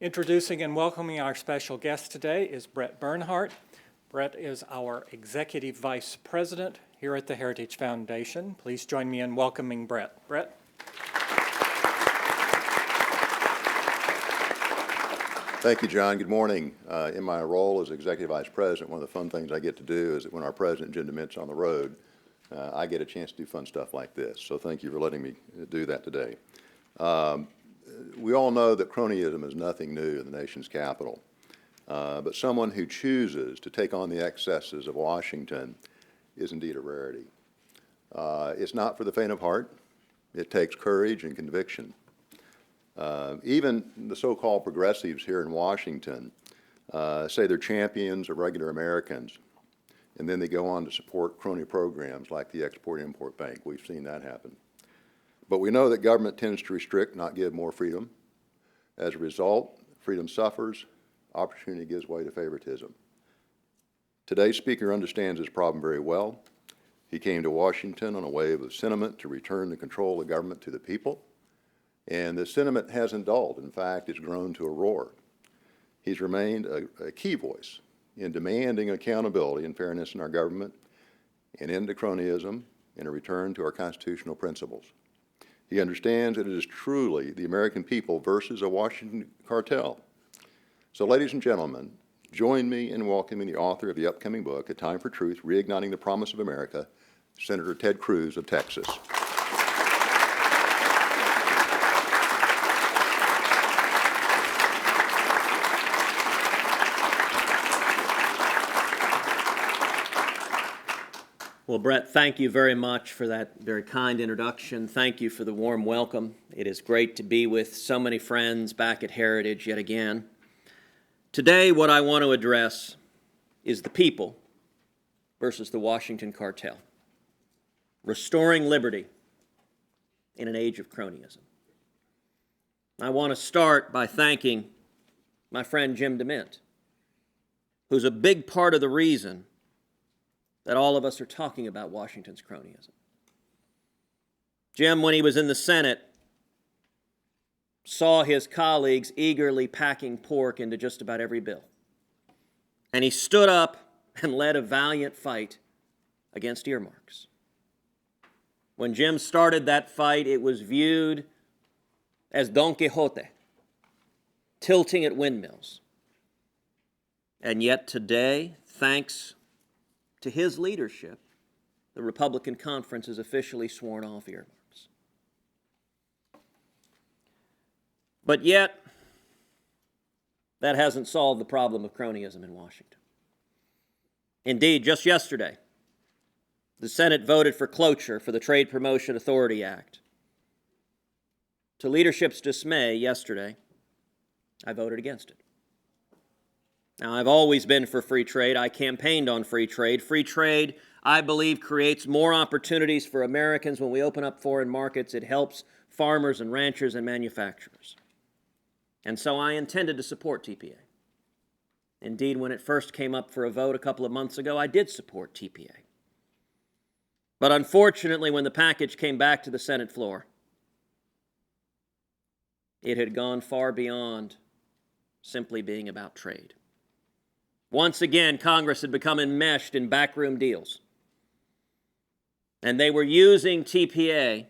Introducing and welcoming our special guest today is Brett Bernhardt. Brett is our Executive Vice President here at the Heritage Foundation. Please join me in welcoming Brett. Brett? Thank you, John. Good morning. In my role as Executive Vice President, one of the fun things I get to do is that when our President, Jim DeMint's on the road, I get a chance to do fun stuff like this. So thank you for letting me do that today. We all know that cronyism is nothing new in the nation's capital, but someone who chooses to take on the excesses of Washington is indeed a rarity. It's not for the faint of heart. It takes courage and conviction. Even the so-called progressives here in Washington say they're champions of regular Americans, and then they go on to support crony programs like the Export-Import Bank. We've seen that happen. But we know that government tends to restrict, not give more freedom. As a result, freedom suffers, opportunity gives way to favoritism. Today's speaker understands this problem very well. He came to Washington on a wave of sentiment to return the control of government to the people, and the sentiment hasn't dulled. In fact, it's grown to a roar. He's remained a key voice in demanding accountability and fairness in our government, an end to cronyism, and a return to our constitutional principles. He understands that it is truly the American people versus a Washington cartel. So, ladies and gentlemen, join me in welcoming the author of the upcoming book, A Time for Truth, Reigniting the Promise of America, Senator Ted Cruz of Texas. Well, Brett, thank you very much for that very kind introduction. Thank you for the warm welcome. It is great to be with so many friends back at Heritage yet again. Today, what I want to address is the people versus the Washington Cartel. Restoring liberty in an age of cronyism. I want to start by thanking my friend Jim DeMint, who's a big part of the reason that all of us are talking about Washington's cronyism. Jim, when he was in the Senate, saw his colleagues eagerly packing pork into just about every bill. And he stood up and led a valiant fight against earmarks. When Jim started that fight, it was viewed as Don Quixote, tilting at windmills. And yet today, thanks to his leadership, the Republican conference has officially sworn off earmarks. But yet, that hasn't solved the problem of cronyism in Washington. Indeed, just yesterday, the Senate voted for cloture for the Trade Promotion Authority Act. To leadership's dismay yesterday, I voted against it. Now, I've always been for free trade. I campaigned on free trade. Free trade, I believe, creates more opportunities for Americans. When we open up foreign markets, it helps farmers and ranchers and manufacturers. And so I intended to support TPA. Indeed, when it first came up for a vote a couple of months ago, I did support TPA. But unfortunately, when the package came back to the Senate floor, it had gone far beyond simply being about trade. Once again, Congress had become enmeshed in backroom deals. And they were using TPA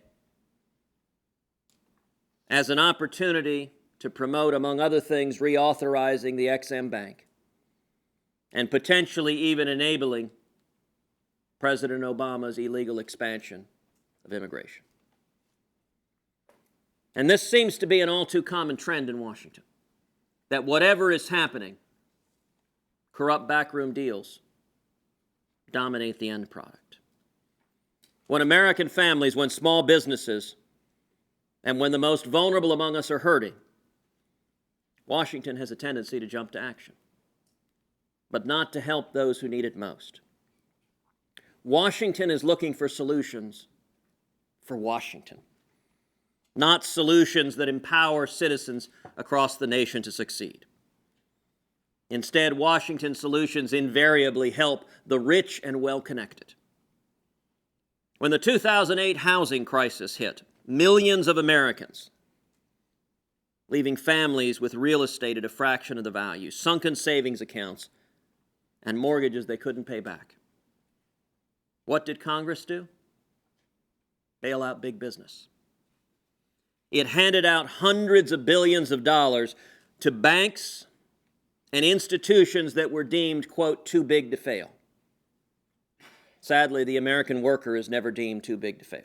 as an opportunity to promote, among other things, reauthorizing the Ex-Im Bank and potentially even enabling President Obama's illegal expansion of immigration. And this seems to be an all too common trend in Washington, that whatever is happening, corrupt backroom deals dominate the end product. When American families, when small businesses, and when the most vulnerable among us are hurting, Washington has a tendency to jump to action, but not to help those who need it most. Washington is looking for solutions for Washington, not solutions that empower citizens across the nation to succeed. Instead, Washington's solutions invariably help the rich and well-connected. When the 2008 housing crisis hit, millions of Americans leaving families with real estate at a fraction of the value, sunken savings accounts, and mortgages they couldn't pay back. What did Congress do? Bail out big business. It handed out hundreds of billions of dollars to banks and institutions that were deemed, quote, too big to fail. Sadly, the American worker is never deemed too big to fail.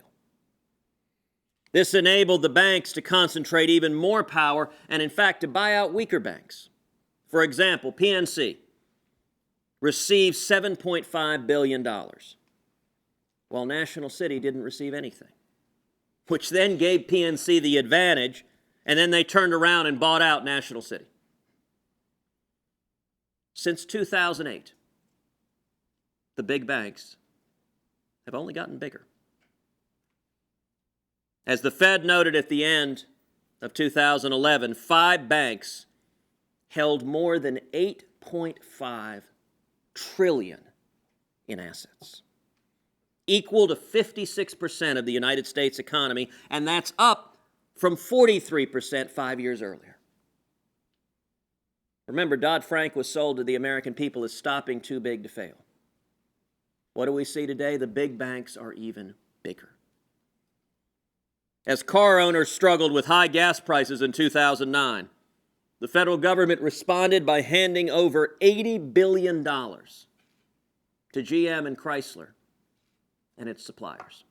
This enabled the banks to concentrate even more power and, in fact, to buy out weaker banks. For example, PNC received $7.5 billion, while National City didn't receive anything, which then gave PNC the advantage, and then they turned around and bought out National City. Since 2008, the big banks have only gotten bigger. As the Fed noted at the end of 2011, 5 banks held more than $8.5 trillion in assets, equal to 56% of the United States economy, and that's up from 43% 5 years earlier. Remember, Dodd-Frank was sold to the American people as stopping too big to fail. What do we see today? The big banks are even bigger. As car owners struggled with high gas prices in 2009, the federal government responded by handing over $80 billion to GM and Chrysler and its suppliers.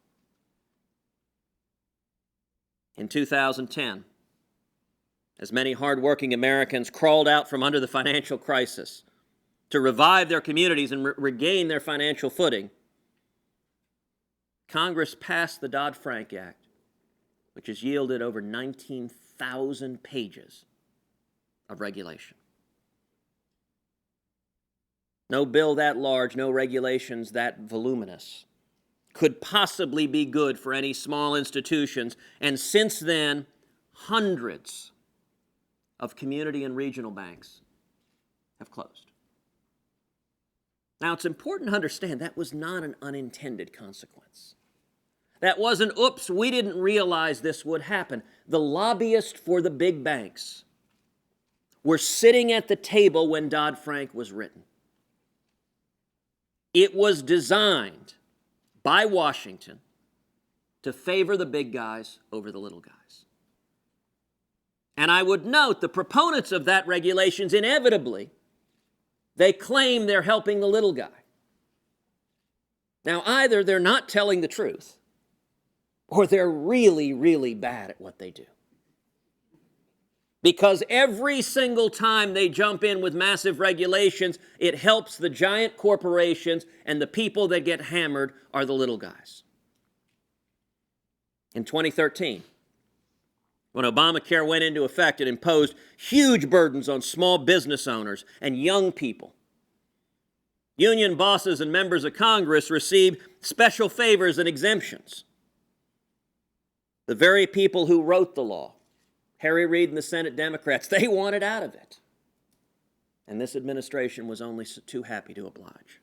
In 2010, as many hardworking Americans crawled out from under the financial crisis to revive their communities and regain their financial footing, Congress passed the Dodd-Frank Act, which has yielded over 19,000 pages of regulation. No bill that large, no regulations that voluminous could possibly be good for any small institutions, and since then, hundreds of community and regional banks have closed. Now, it's important to understand that was not an unintended consequence. That wasn't, oops, we didn't realize this would happen. The lobbyists for the big banks were sitting at the table when Dodd-Frank was written. It was designed by Washington to favor the big guys over the little guys. And I would note the proponents of that regulations inevitably, they claim they're helping the little guy. Now, either they're not telling the truth, or they're really, really bad at what they do. Because every single time they jump in with massive regulations, it helps the giant corporations, and the people that get hammered are the little guys. In 2013, when Obamacare went into effect, it imposed huge burdens on small business owners and young people. Union bosses and members of Congress received special favors and exemptions. The very people who wrote the law, Harry Reid and the Senate Democrats, they wanted out of it. And this administration was only too happy to oblige.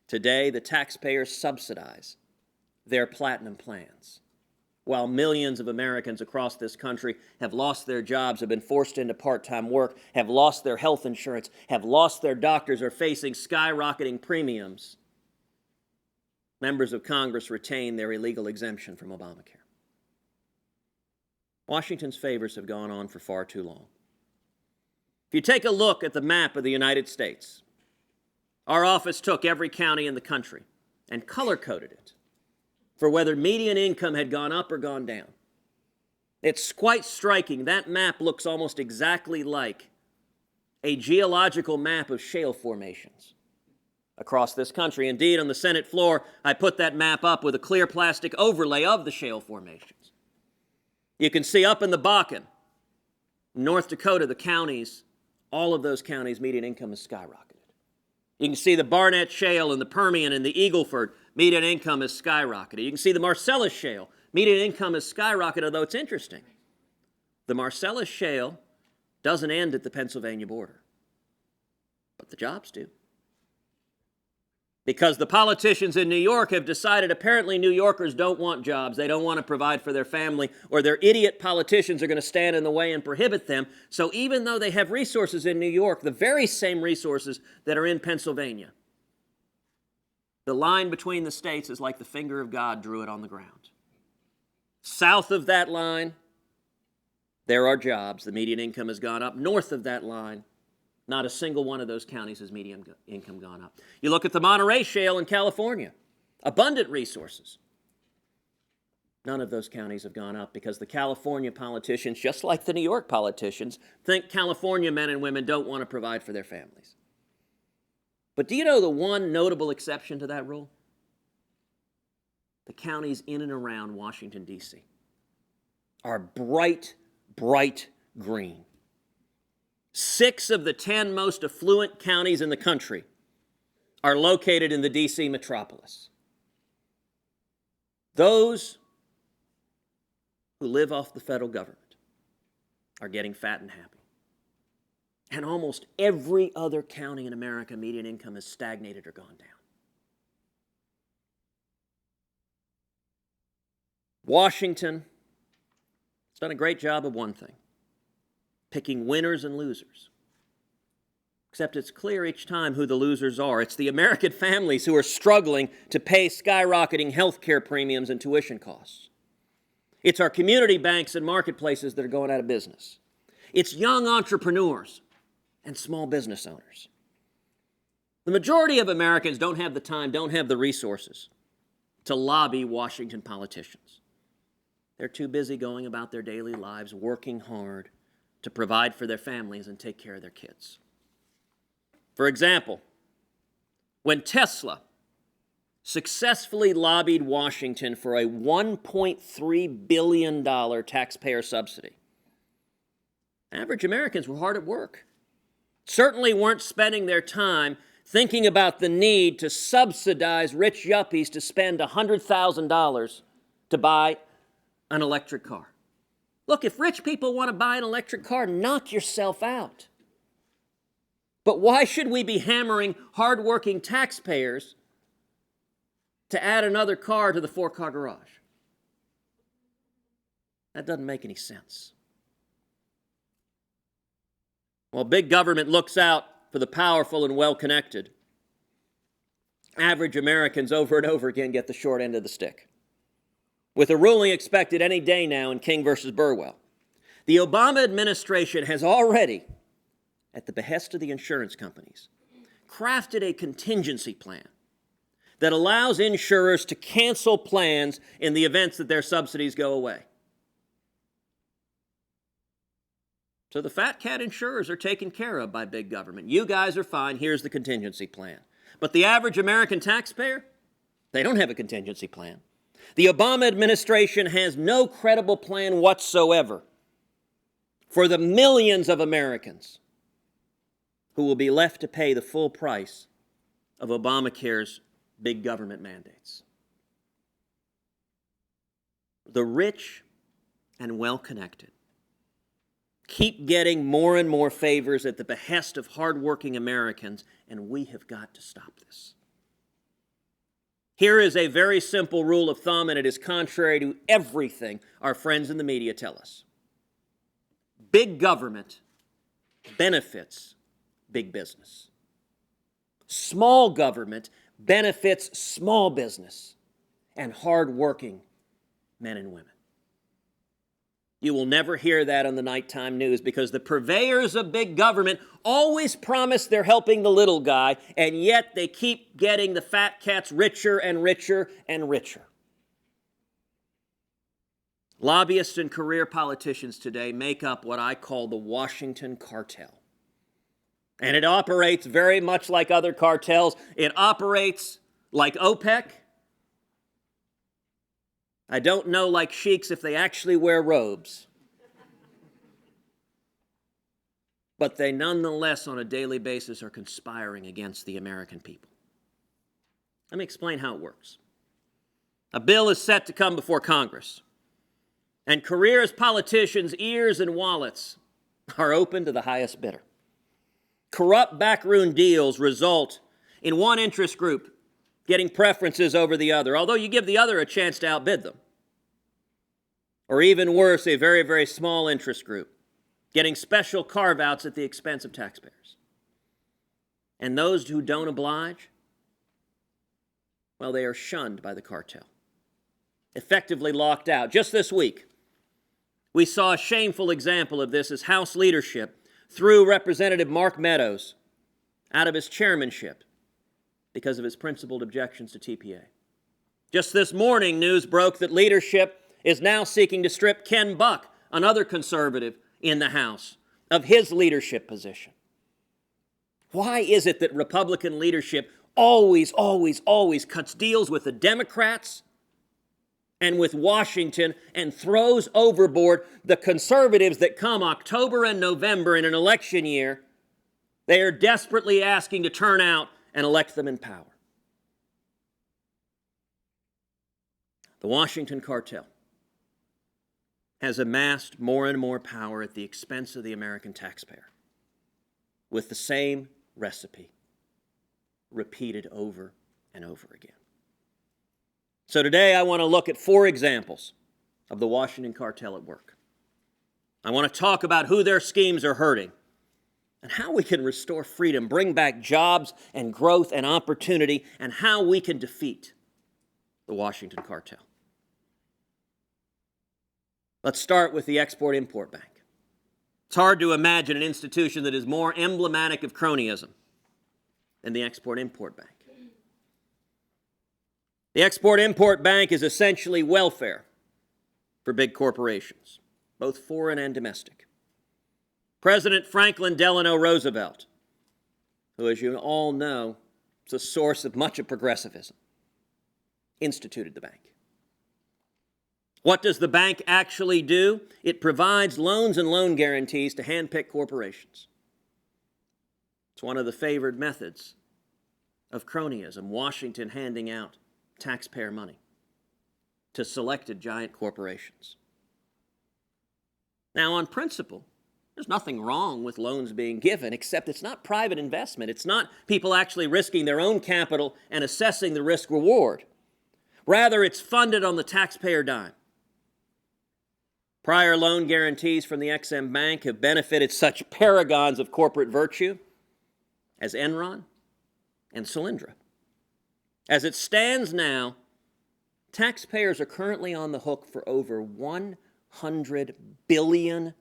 Today, the taxpayers subsidize their platinum plans, while millions of Americans across this country have lost their jobs, have been forced into part-time work, have lost their health insurance, have lost their doctors, are facing skyrocketing premiums. Members of Congress retain their illegal exemption from Obamacare. Washington's favors have gone on for far too long. If you take a look at the map of the United States, our office took every county in the country and color-coded it for whether median income had gone up or gone down. It's quite striking. That map looks almost exactly like a geological map of shale formations across this country. Indeed, on the Senate floor, I put that map up with a clear plastic overlay of the shale formations. You can see up in the Bakken, North Dakota, the counties, all of those counties' median income has skyrocketed. You can see the Barnett Shale and the Permian and the Eagle Ford, median income has skyrocketed. You can see the Marcellus Shale, median income has skyrocketed, although it's interesting. The Marcellus Shale doesn't end at the Pennsylvania border, but the jobs do. Because the politicians in New York have decided apparently New Yorkers don't want jobs, they don't want to provide for their family, or their idiot politicians are going to stand in the way and prohibit them. So even though they have resources in New York, the very same resources that are in Pennsylvania, the line between the states is like the finger of God drew it on the ground. South of that line, there are jobs. The median income has gone up. North of that line, not a single one of those counties has median income gone up. You look at the Monterey Shale in California, abundant resources. None of those counties have gone up because the California politicians, just like the New York politicians, think California men and women don't want to provide for their families. But do you know the one notable exception to that rule? The counties in and around Washington, D.C. are bright, bright green. 6 of the 10 most affluent counties in the country are located in the D.C. metropolis. Those who live off the federal government are getting fat and happy. And almost every other county in America, median income has stagnated or gone down. Washington has done a great job of one thing: picking winners and losers. Except it's clear each time who the losers are. It's the American families who are struggling to pay skyrocketing health care premiums and tuition costs. It's our community banks and marketplaces that are going out of business. It's young entrepreneurs and small business owners. The majority of Americans don't have the time, don't have the resources to lobby Washington politicians. They're too busy going about their daily lives, working hard to provide for their families and take care of their kids. For example, when Tesla successfully lobbied Washington for a $1.3 billion taxpayer subsidy, average Americans were hard at work. Certainly weren't spending their time thinking about the need to subsidize rich yuppies to spend $100,000 to buy an electric car. Look, if rich people want to buy an electric car, knock yourself out. But why should we be hammering hardworking taxpayers to add another car to the 4-car garage? That doesn't make any sense. While big government looks out for the powerful and well-connected, average Americans over and over again get the short end of the stick. With a ruling expected any day now in King versus Burwell, the Obama administration has already, at the behest of the insurance companies, crafted a contingency plan that allows insurers to cancel plans in the event that their subsidies go away. So the fat cat insurers are taken care of by big government. You guys are fine, here's the contingency plan. But the average American taxpayer, they don't have a contingency plan. The Obama administration has no credible plan whatsoever for the millions of Americans who will be left to pay the full price of Obamacare's big government mandates. The rich and well-connected keep getting more and more favors at the behest of hardworking Americans, and we have got to stop this. Here is a very simple rule of thumb, and it is contrary to everything our friends in the media tell us. Big government benefits big business. Small government benefits small business and hardworking men and women. You will never hear that on the nighttime news because the purveyors of big government always promise they're helping the little guy, and yet they keep getting the fat cats richer and richer and richer. Lobbyists and career politicians today make up what I call the Washington Cartel. And it operates very much like other cartels. It operates like OPEC. I don't know, like sheiks, if they actually wear robes. But they nonetheless, on a daily basis, are conspiring against the American people. Let me explain how it works. A bill is set to come before Congress, and careers politicians' ears and wallets are open to the highest bidder. Corrupt backroom deals result in one interest group getting preferences over the other, although you give the other a chance to outbid them. Or even worse, a very, very small interest group, getting special carve-outs at the expense of taxpayers. And those who don't oblige, well, they are shunned by the cartel, effectively locked out. Just this week, we saw a shameful example of this as House leadership threw Representative Mark Meadows out of his chairmanship because of his principled objections to TPA. Just this morning, news broke that leadership is now seeking to strip Ken Buck, another conservative in the House, of his leadership position. Why is it that Republican leadership always cuts deals with the Democrats and with Washington and throws overboard the conservatives that come October and November in an election year? They are desperately asking to turn out and elect them in power. The Washington Cartel has amassed more and more power at the expense of the American taxpayer, with the same recipe repeated over and over again. So today I want to look at 4 examples of the Washington Cartel at work. I want to talk about who their schemes are hurting and how we can restore freedom, bring back jobs and growth and opportunity, and how we can defeat the Washington Cartel. Let's start with the Export-Import Bank. It's hard to imagine an institution that is more emblematic of cronyism than the Export-Import Bank. The Export-Import Bank is essentially welfare for big corporations, both foreign and domestic. President Franklin Delano Roosevelt, who, as you all know, is a source of much of progressivism, instituted the bank. What does the bank actually do? It provides loans and loan guarantees to hand-picked corporations. It's one of the favored methods of cronyism, Washington handing out taxpayer money to selected giant corporations. Now, on principle, there's nothing wrong with loans being given, except it's not private investment. It's not people actually risking their own capital and assessing the risk-reward. Rather, it's funded on the taxpayer dime. Prior loan guarantees from the EX-Im Bank have benefited such paragons of corporate virtue as Enron and Solyndra. As it stands now, taxpayers are currently on the hook for over $100 billion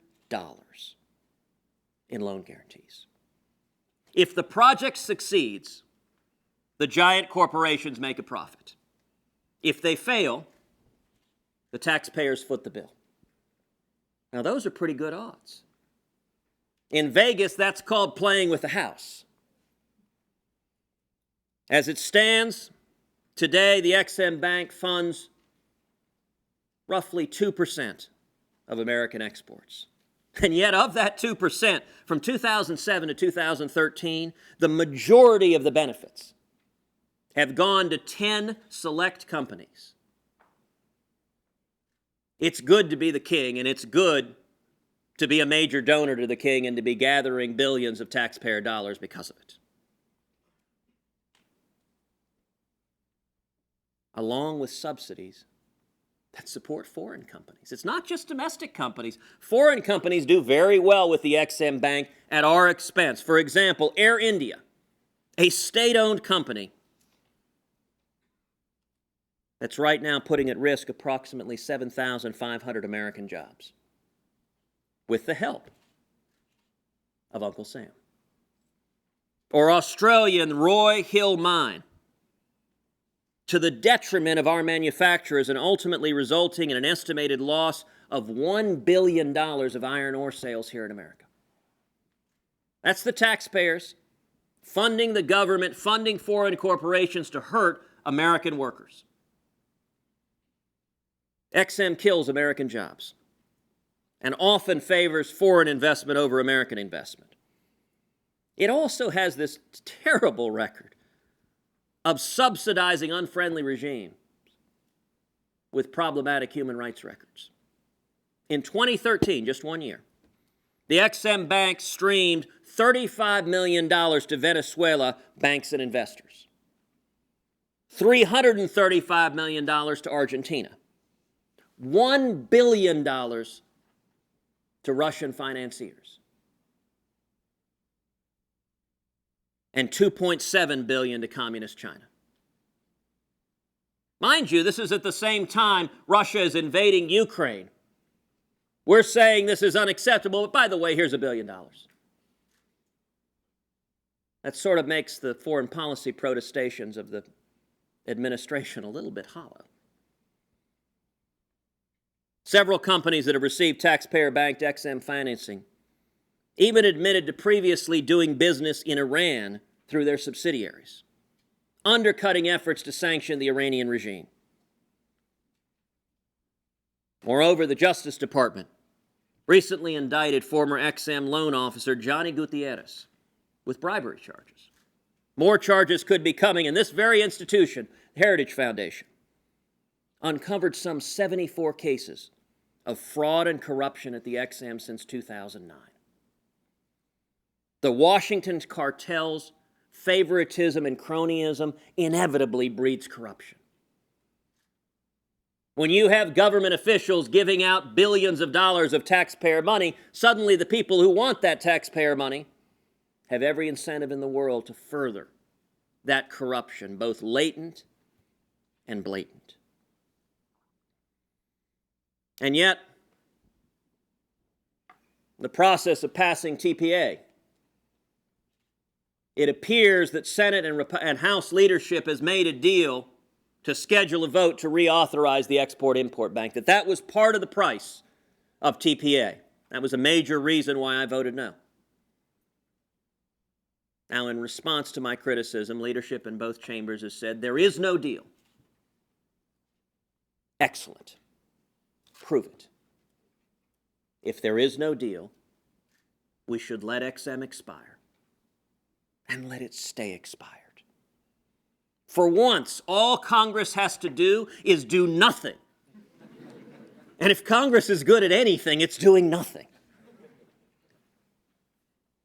in loan guarantees. If the project succeeds, the giant corporations make a profit. If they fail, the taxpayers foot the bill. Now, those are pretty good odds. In Vegas, that's called playing with the house. As it stands, today, the EX-Im Bank funds roughly 2% of American exports. And yet, of that 2%, from 2007 to 2013, the majority of the benefits have gone to 10 select companies. It's good to be the king, and it's good to be a major donor to the king and to be gathering billions of taxpayer dollars because of it. Along with subsidies that support foreign companies. It's not just domestic companies. Foreign companies do very well with the EX-Im Bank at our expense. For example, Air India, a state-owned company that's right now putting at risk approximately 7,500 American jobs with the help of Uncle Sam. Or Australian Roy Hill Mine, to the detriment of our manufacturers and ultimately resulting in an estimated loss of $1 billion of iron ore sales here in America. That's the taxpayers funding the government, funding foreign corporations to hurt American workers. EX-Im kills American jobs and often favors foreign investment over American investment. It also has this terrible record of subsidizing unfriendly regimes with problematic human rights records. In 2013, just 1 year, the EX-Im Bank streamed $35 million to Venezuela banks and investors. $335 million to Argentina, $1 billion to Russian financiers, and $2.7 billion to Communist China. Mind you, this is at the same time Russia is invading Ukraine. We're saying this is unacceptable, but by the way, here's $1 billion. That sort of makes the foreign policy protestations of the administration a little bit hollow. Several companies that have received taxpayer-backed XM financing even admitted to previously doing business in Iran through their subsidiaries, undercutting efforts to sanction the Iranian regime. Moreover, the Justice Department recently indicted former XM loan officer Johnny Gutierrez with bribery charges. More charges could be coming, and this very institution, the Heritage Foundation, uncovered some 74 cases of fraud and corruption at the XM since 2009. The Washington Cartel's favoritism and cronyism inevitably breeds corruption. When you have government officials giving out billions of dollars of taxpayer money, suddenly the people who want that taxpayer money have every incentive in the world to further that corruption, both latent and blatant. And yet, the process of passing TPA, it appears that Senate and House leadership has made a deal to schedule a vote to reauthorize the Export-Import Bank, that was part of the price of TPA. That was a major reason why I voted no. Now, in response to my criticism, leadership in both chambers has said, there is no deal. Excellent. Prove it. If there is no deal, we should let XM expire and let it stay expired. For once, all Congress has to do is do nothing. And if Congress is good at anything, it's doing nothing.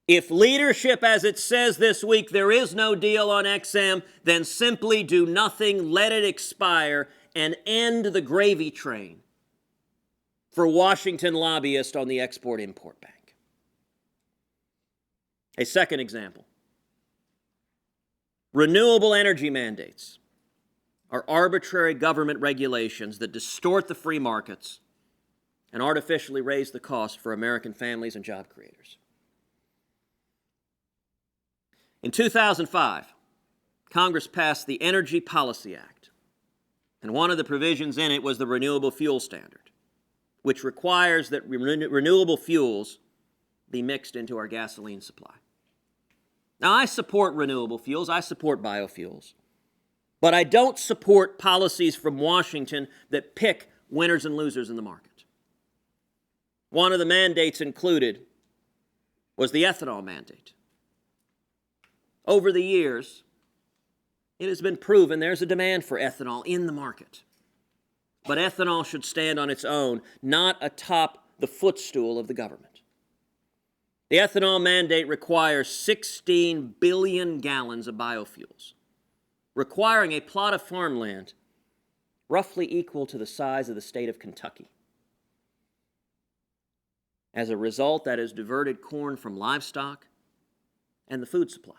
If leadership, as it says this week, there is no deal on XM, then simply do nothing, let it expire, and end the gravy train for Washington lobbyists on the Export-Import Bank. A second example. Renewable energy mandates are arbitrary government regulations that distort the free markets and artificially raise the cost for American families and job creators. In 2005, Congress passed the Energy Policy Act, and one of the provisions in it was the Renewable Fuel Standard, which requires that renewable fuels be mixed into our gasoline supply. Now, I support renewable fuels, I support biofuels, but I don't support policies from Washington that pick winners and losers in the market. One of the mandates included was the ethanol mandate. Over the years, it has been proven there's a demand for ethanol in the market. But ethanol should stand on its own, not atop the footstool of the government. The ethanol mandate requires 16 billion gallons of biofuels, requiring a plot of farmland roughly equal to the size of the state of Kentucky. As a result, that has diverted corn from livestock and the food supply,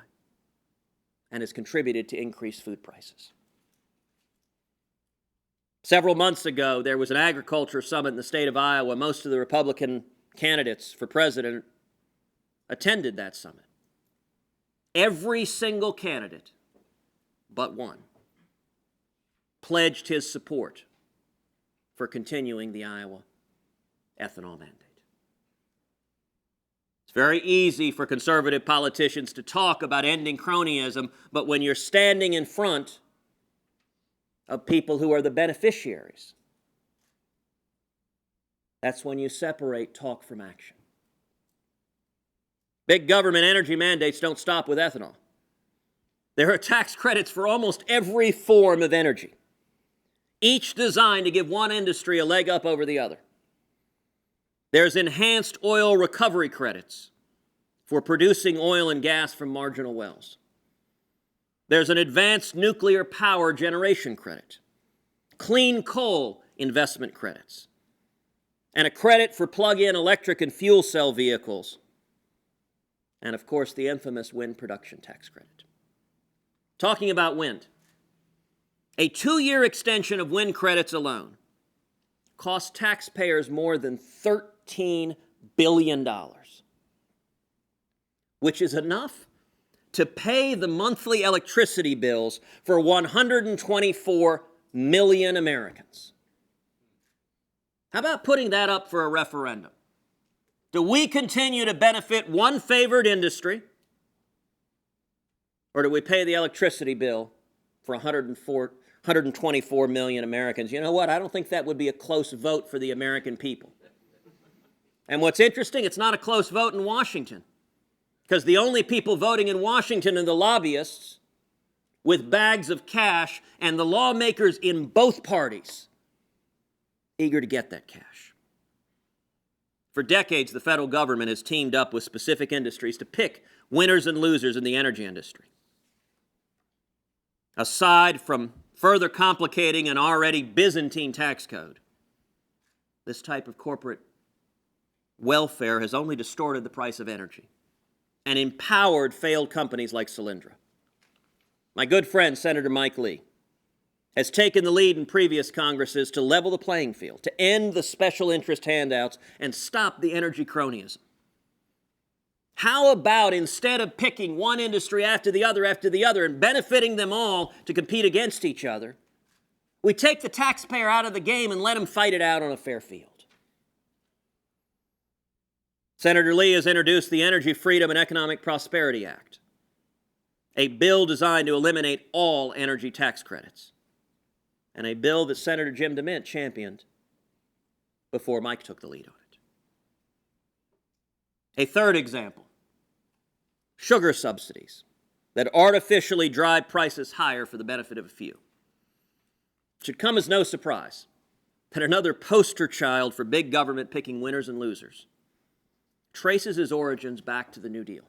and has contributed to increased food prices. Several months ago, there was an agriculture summit in the state of Iowa. Most of the Republican candidates for president attended that summit. Every single candidate but one pledged his support for continuing the Iowa ethanol mandate. It's very easy for conservative politicians to talk about ending cronyism, but when you're standing in front of people who are the beneficiaries, that's when you separate talk from action. Big government energy mandates don't stop with ethanol. There are tax credits for almost every form of energy, each designed to give one industry a leg up over the other. There's enhanced oil recovery credits for producing oil and gas from marginal wells. There's an advanced nuclear power generation credit, clean coal investment credits, and a credit for plug-in electric and fuel cell vehicles, and of course the infamous wind production tax credit. Talking about wind, a 2-year extension of wind credits alone cost taxpayers more than $13 billion, which is enough to pay the monthly electricity bills for 124 million Americans. How about putting that up for a referendum? Do we continue to benefit one favored industry, or do we pay the electricity bill for 124 million Americans? You know what? I don't think that would be a close vote for the American people. And what's interesting, it's not a close vote in Washington, because the only people voting in Washington are the lobbyists with bags of cash and the lawmakers in both parties eager to get that cash. For decades, the federal government has teamed up with specific industries to pick winners and losers in the energy industry. Aside from further complicating an already Byzantine tax code, this type of corporate welfare has only distorted the price of energy and empowered failed companies like Solyndra. My good friend, Senator Mike Lee, has taken the lead in previous Congresses to level the playing field, to end the special interest handouts, and stop the energy cronyism. How about, instead of picking one industry after the other and benefiting them all to compete against each other, we take the taxpayer out of the game and let him fight it out on a fair field? Senator Lee has introduced the Energy Freedom and Economic Prosperity Act, a bill designed to eliminate all energy tax credits, and a bill that Senator Jim DeMint championed before Mike took the lead on it. A third example, sugar subsidies that artificially drive prices higher for the benefit of a few. It should come as no surprise that another poster child for big government picking winners and losers traces his origins back to the New Deal.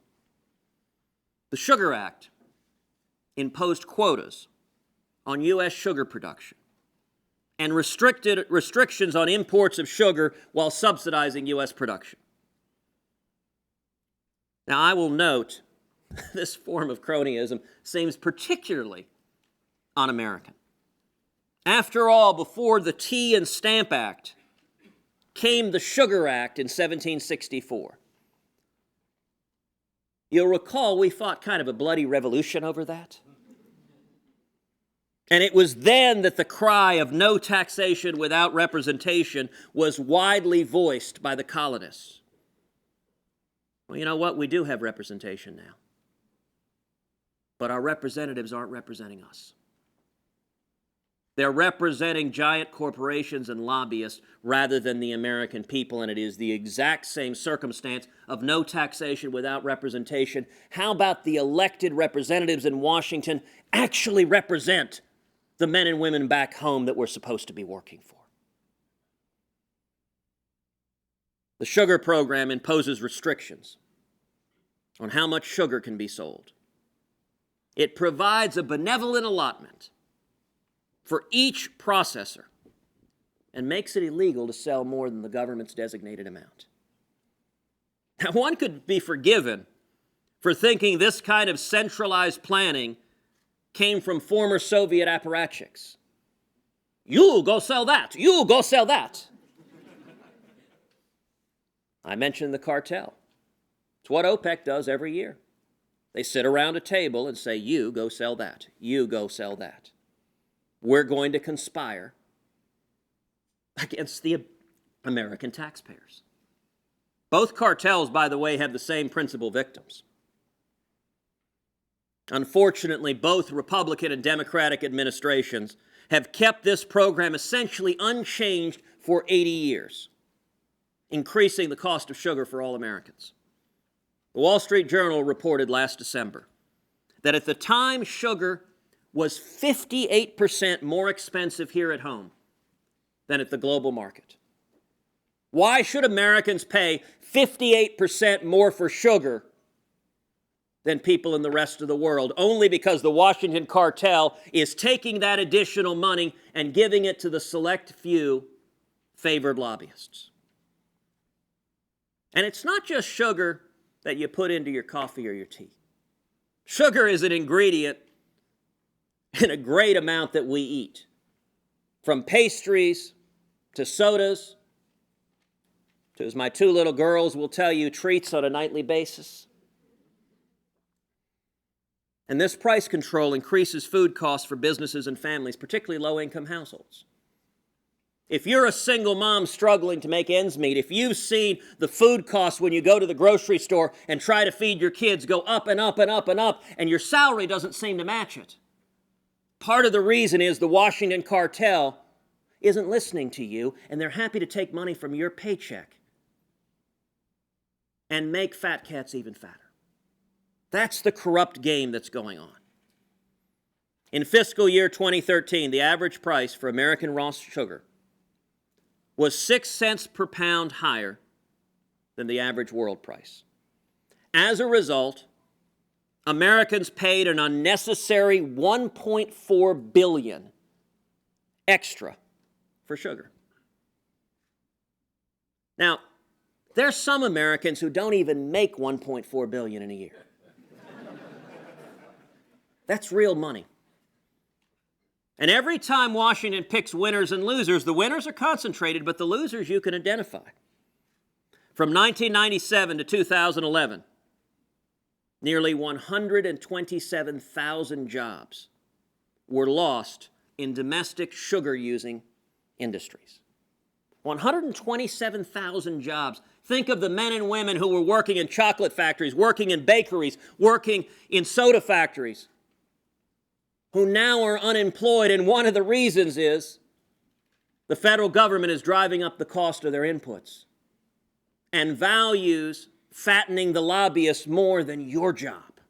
The Sugar Act imposed quotas on U.S. sugar production and restrictions on imports of sugar while subsidizing U.S. production. Now, I will note this form of cronyism seems particularly un-American. After all, before the Tea and Stamp Act came the Sugar Act in 1764. You'll recall we fought kind of a bloody revolution over that. And it was then that the cry of no taxation without representation was widely voiced by the colonists. Well, you know what? We do have representation now. But our representatives aren't representing us. They're representing giant corporations and lobbyists rather than the American people, and it is the exact same circumstance of no taxation without representation. How about the elected representatives in Washington actually represent the men and women back home that we're supposed to be working for? The sugar program imposes restrictions on how much sugar can be sold. It provides a benevolent allotment for each processor and makes it illegal to sell more than the government's designated amount. Now, one could be forgiven for thinking this kind of centralized planning came from former Soviet apparatchiks. You go sell that. You go sell that. I mentioned the cartel. It's what OPEC does every year. They sit around a table and say, you go sell that. You go sell that. We're going to conspire against the American taxpayers. Both cartels, by the way, have the same principal victims. Unfortunately, both Republican and Democratic administrations have kept this program essentially unchanged for 80 years, increasing the cost of sugar for all Americans. The Wall Street Journal reported last December that at the time sugar was 58% more expensive here at home than at the global market. Why should Americans pay 58% more for sugar than people in the rest of the world, only because the Washington Cartel is taking that additional money and giving it to the select few favored lobbyists. And it's not just sugar that you put into your coffee or your tea. Sugar is an ingredient in a great amount that we eat, from pastries to sodas to, as my two little girls will tell you, treats on a nightly basis. And this price control increases food costs for businesses and families, particularly low-income households. If you're a single mom struggling to make ends meet, if you've seen the food costs when you go to the grocery store and try to feed your kids go up and up and up and up, and your salary doesn't seem to match it, part of the reason is the Washington Cartel isn't listening to you, and they're happy to take money from your paycheck and make fat cats even fatter. That's the corrupt game that's going on. In fiscal year 2013, the average price for American raw sugar was 6 cents per pound higher than the average world price. As a result, Americans paid an unnecessary $1.4 billion extra for sugar. Now, there's some Americans who don't even make $1.4 billion in a year. That's real money. And every time Washington picks winners and losers, the winners are concentrated, but the losers you can identify. From 1997 to 2011, nearly 127,000 jobs were lost in domestic sugar-using industries. 127,000 jobs. Think of the men and women who were working in chocolate factories, working in bakeries, working in soda factories, who now are unemployed, and one of the reasons is the federal government is driving up the cost of their inputs and values fattening the lobbyists more than your job.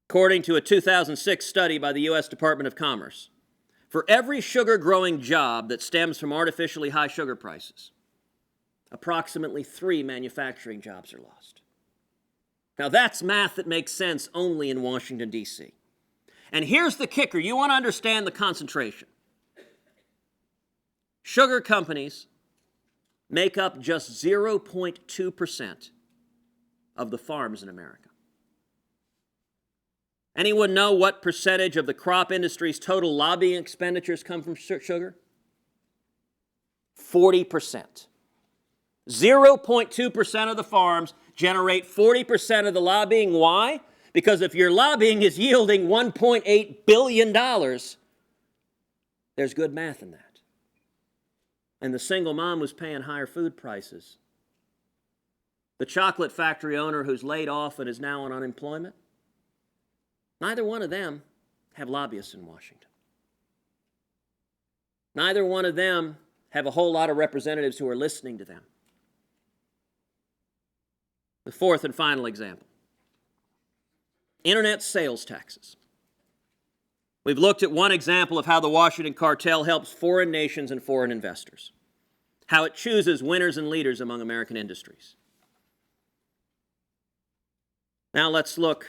According to a 2006 study by the U.S. Department of Commerce, for every sugar-growing job that stems from artificially high sugar prices, approximately 3 manufacturing jobs are lost. Now, that's math that makes sense only in Washington, D.C. And here's the kicker. You want to understand the concentration. Sugar companies make up just 0.2% of the farms in America. Anyone know what percentage of the crop industry's total lobbying expenditures come from sugar? 40%. 0.2% of the farms generate 40% of the lobbying. Why? Because if your lobbying is yielding $1.8 billion, there's good math in that. And the single mom who's paying higher food prices, the chocolate factory owner who's laid off and is now on unemployment, neither one of them have lobbyists in Washington. Neither one of them have a whole lot of representatives who are listening to them. The fourth and final example. Internet sales taxes. We've looked at one example of how the Washington Cartel helps foreign nations and foreign investors, how it chooses winners and leaders among American industries. Now let's look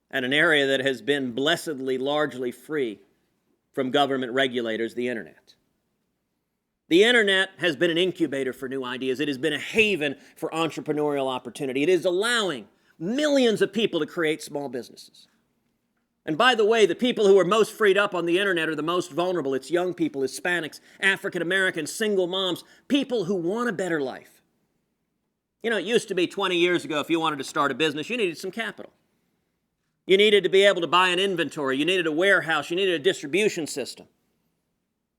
at an area that has been blessedly largely free from government regulators, the internet. The internet has been an incubator for new ideas. It has been a haven for entrepreneurial opportunity. It is allowing millions of people to create small businesses. And by the way, the people who are most freed up on the internet are the most vulnerable. It's young people, Hispanics, African Americans, single moms, people who want a better life. You know, it used to be 20 years ago, if you wanted to start a business, you needed some capital. You needed to be able to buy an inventory. You needed a warehouse. You needed a distribution system.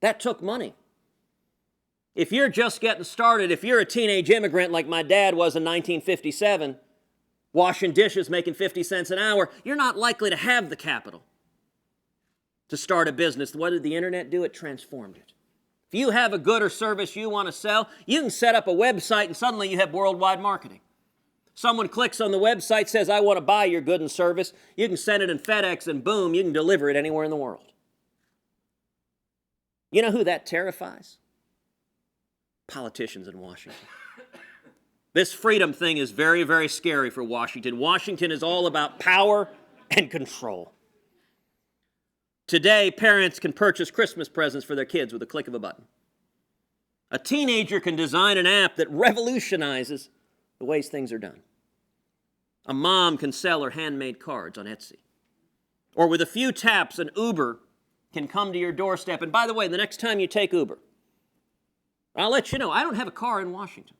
That took money. If you're just getting started, if you're a teenage immigrant like my dad was in 1957, washing dishes, making 50 cents an hour, you're not likely to have the capital to start a business. What did the internet do? It transformed it. If you have a good or service you want to sell, you can set up a website and suddenly you have worldwide marketing. Someone clicks on the website, says, I want to buy your good and service. You can send it in FedEx and boom, you can deliver it anywhere in the world. You know who that terrifies? Politicians in Washington. This freedom thing is very, very scary for Washington. Washington is all about power and control. Today, parents can purchase Christmas presents for their kids with a click of a button. A teenager can design an app that revolutionizes the ways things are done. A mom can sell her handmade cards on Etsy. Or with a few taps, an Uber can come to your doorstep. And by the way, the next time you take Uber, I'll let you know, I don't have a car in Washington.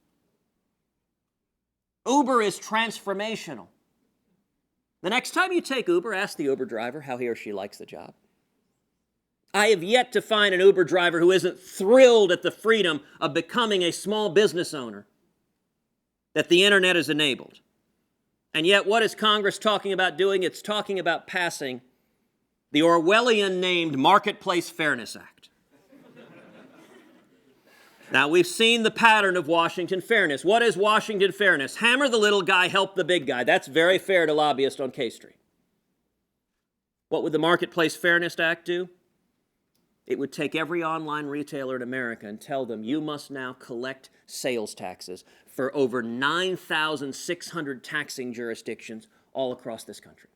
Uber is transformational. The next time you take Uber, ask the Uber driver how he or she likes the job. I have yet to find an Uber driver who isn't thrilled at the freedom of becoming a small business owner that the internet has enabled. And yet, what is Congress talking about doing? It's talking about passing the Orwellian-named Marketplace Fairness Act. Now, we've seen the pattern of Washington fairness. What is Washington fairness? Hammer the little guy, help the big guy. That's very fair to lobbyists on K Street. What would the Marketplace Fairness Act do? It would take every online retailer in America and tell them, you must now collect sales taxes for over 9,600 taxing jurisdictions all across this country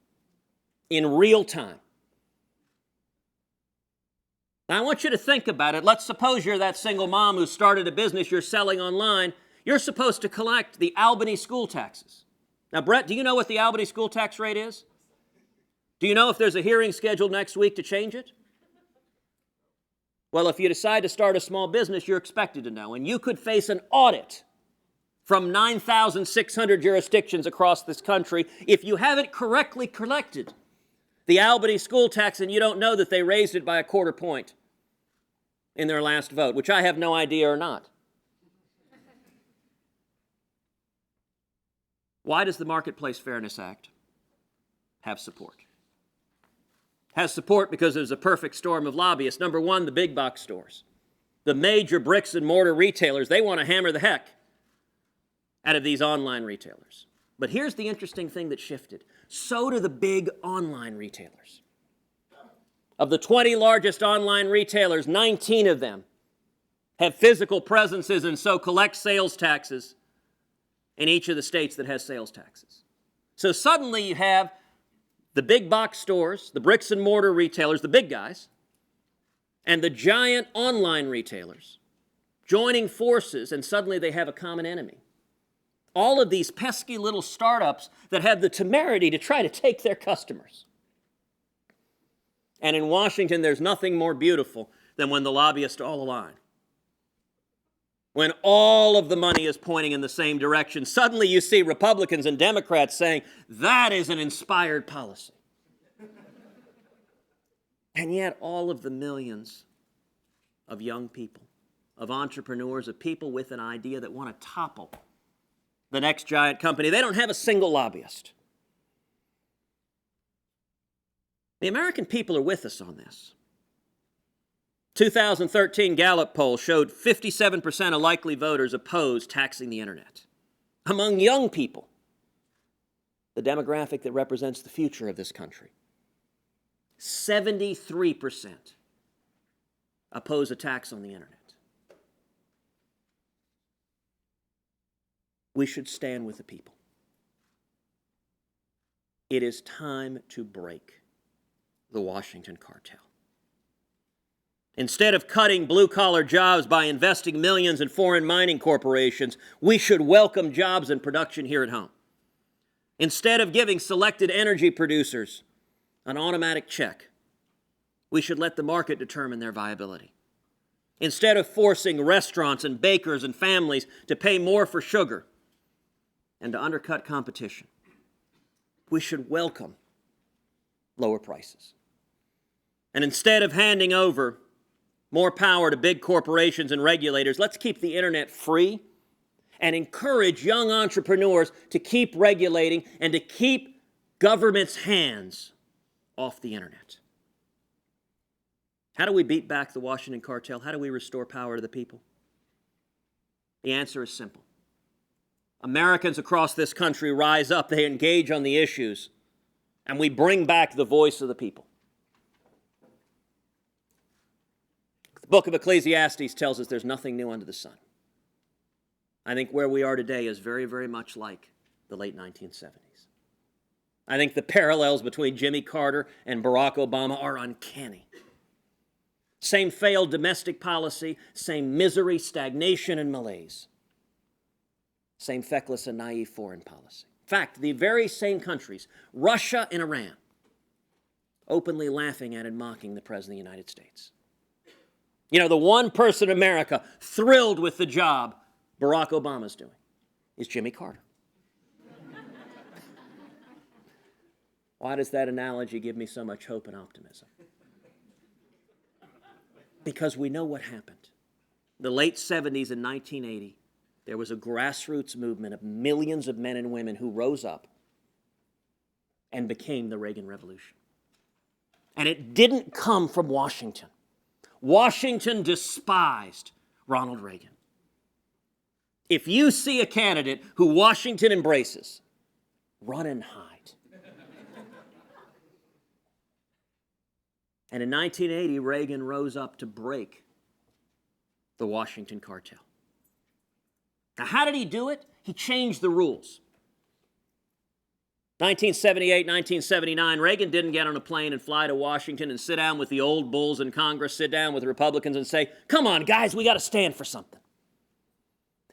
in real time. Now, I want you to think about it. Let's suppose you're that single mom who started a business you're selling online. You're supposed to collect the Albany school taxes. Now, Brett, do you know what the Albany school tax rate is? Do you know if there's a hearing scheduled next week to change it? Well, if you decide to start a small business, you're expected to know, and you could face an audit from 9,600 jurisdictions across this country if you haven't correctly collected the Albany school tax and you don't know that they raised it by a quarter point in their last vote, which I have no idea or not. Why does the Marketplace Fairness Act have support? Has support because there's a perfect storm of lobbyists. Number one, the big box stores. The major bricks and mortar retailers, they want to hammer the heck out of these online retailers. But here's the interesting thing that shifted. So do the big online retailers. Of the 20 largest online retailers, 19 of them have physical presences and so collect sales taxes in each of the states that has sales taxes. So suddenly you have the big box stores, the bricks and mortar retailers, the big guys, and the giant online retailers joining forces, and suddenly they have a common enemy. All of these pesky little startups that have the temerity to try to take their customers. And in Washington, there's nothing more beautiful than when the lobbyists all align. When all of the money is pointing in the same direction, suddenly you see Republicans and Democrats saying, that is an inspired policy. And yet all of the millions of young people, of entrepreneurs, of people with an idea that want to topple the next giant company, they don't have a single lobbyist. The American people are with us on this. 2013 Gallup poll showed 57% of likely voters oppose taxing the internet. Among young people, the demographic that represents the future of this country, 73% oppose a tax on the internet. We should stand with the people. It is time to break the Washington Cartel. Instead of cutting blue-collar jobs by investing millions in foreign mining corporations, we should welcome jobs and production here at home. Instead of giving selected energy producers an automatic check, we should let the market determine their viability. Instead of forcing restaurants and bakers and families to pay more for sugar and to undercut competition, we should welcome lower prices. And instead of handing over more power to big corporations and regulators, let's keep the internet free and encourage young entrepreneurs to keep regulating and to keep government's hands off the internet. How do we beat back the Washington Cartel? How do we restore power to the people? The answer is simple. Americans across this country rise up, they engage on the issues, and we bring back the voice of the people. The book of Ecclesiastes tells us there's nothing new under the sun. I think where we are today is very, very much like the late 1970s. I think the parallels between Jimmy Carter and Barack Obama are uncanny. Same failed domestic policy, same misery, stagnation, and malaise. Same feckless and naive foreign policy. In fact, the very same countries, Russia and Iran, openly laughing at and mocking the President of the United States. You know, the one person in America thrilled with the job Barack Obama's doing is Jimmy Carter. Why does that analogy give me so much hope and optimism? Because we know what happened. The late 70s and 1980, there was a grassroots movement of millions of men and women who rose up and became the Reagan Revolution. And it didn't come from Washington. Washington despised Ronald Reagan. If you see a candidate who Washington embraces, run and hide. And in 1980, Reagan rose up to break the Washington Cartel. Now, how did he do it? He changed the rules. 1978, 1979, Reagan didn't get on a plane and fly to Washington and sit down with the old bulls in Congress, sit down with Republicans and say, come on, guys, we got to stand for something.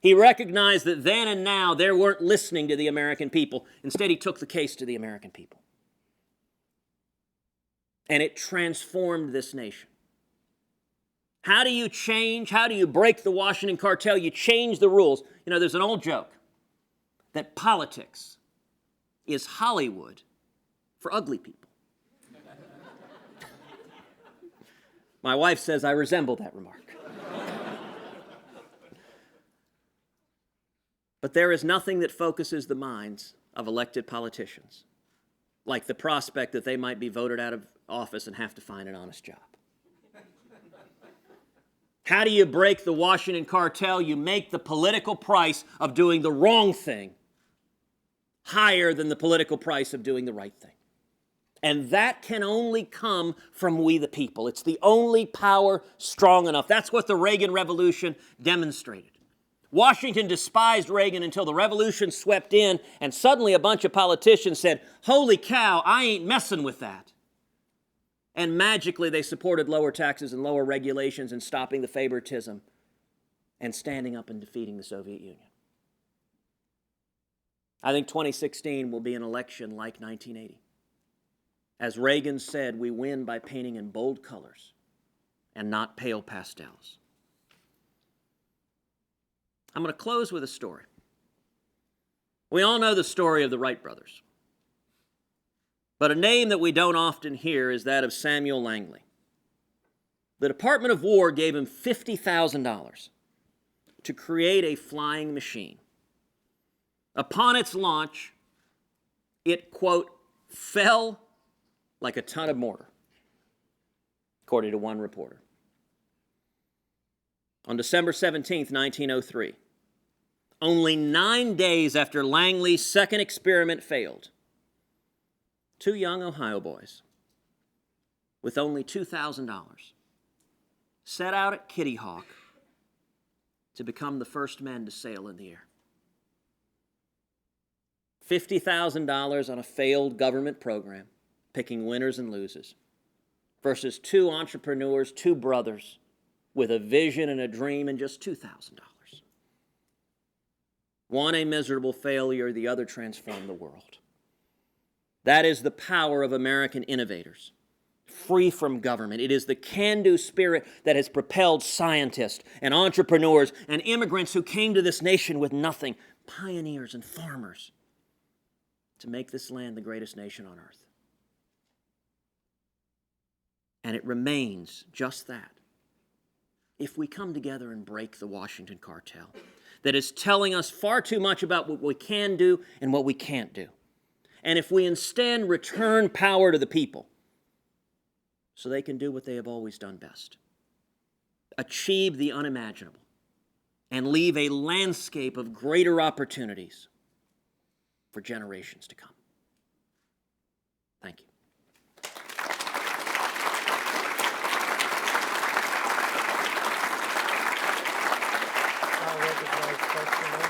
He recognized that then and now they weren't listening to the American people. Instead, he took the case to the American people. And it transformed this nation. How do you change? How do you break the Washington Cartel? You change the rules. You know, there's an old joke that politics is Hollywood for ugly people. My wife says I resemble that remark. But there is nothing that focuses the minds of elected politicians like the prospect that they might be voted out of office and have to find an honest job. How do you break the Washington Cartel? You make the political price of doing the wrong thing higher than the political price of doing the right thing. And that can only come from we the people. It's the only power strong enough. That's what the Reagan Revolution demonstrated. Washington despised Reagan until the revolution swept in, and suddenly a bunch of politicians said, holy cow, I ain't messing with that. And magically they supported lower taxes and lower regulations and stopping the favoritism and standing up and defeating the Soviet Union. I think 2016 will be an election like 1980. As Reagan said, we win by painting in bold colors and not pale pastels. I'm going to close with a story. We all know the story of the Wright brothers. But a name that we don't often hear is that of Samuel Langley. The Department of War gave him $50,000 to create a flying machine. Upon its launch, it, quote, fell like a ton of mortar, according to one reporter. On December 17th, 1903, only 9 days after Langley's second experiment failed, two young Ohio boys with only $2,000 set out at Kitty Hawk to become the first men to sail in the air. $50,000 on a failed government program, picking winners and losers, versus two entrepreneurs, two brothers, with a vision and a dream and just $2,000. One a miserable failure, the other transformed the world. That is the power of American innovators, free from government. It is the can-do spirit that has propelled scientists and entrepreneurs and immigrants who came to this nation with nothing, pioneers and farmers, to make this land the greatest nation on earth. And it remains just that. If we come together and break the Washington Cartel, that is telling us far too much about what we can do and what we can't do. And if we instead return power to the people so they can do what they have always done best, achieve the unimaginable, and leave a landscape of greater opportunities for generations to come. Thank you. I'll recognize President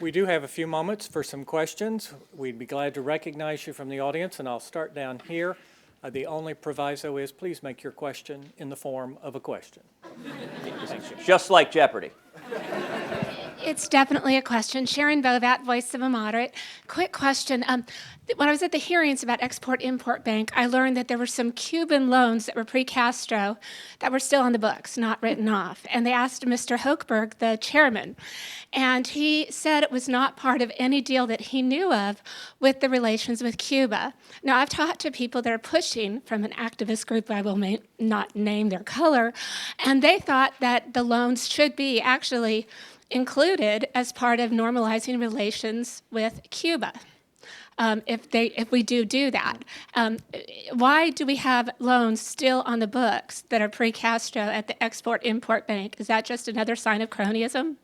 We do have a few moments for some questions. We'd be glad to recognize you from the audience, and I'll start down here. The only proviso is please make your question in the form of a question. Thank you. Just like Jeopardy. It's definitely a question. Sharon Bovat, Voice of a Moderate. Quick question. When I was at the hearings about Export-Import Bank, I learned that there were some Cuban loans that were pre-Castro that were still on the books, not written off. And they asked Mr. Hochberg, the chairman, and he said it was not part of any deal that he knew of with the relations with Cuba. Now, I've talked to people that are pushing from an activist group, I will not name their color, and they thought that the loans should be actually included as part of normalizing relations with Cuba, if we do that. Why do we have loans still on the books that are pre-Castro at the Export-Import Bank? Is that just another sign of cronyism?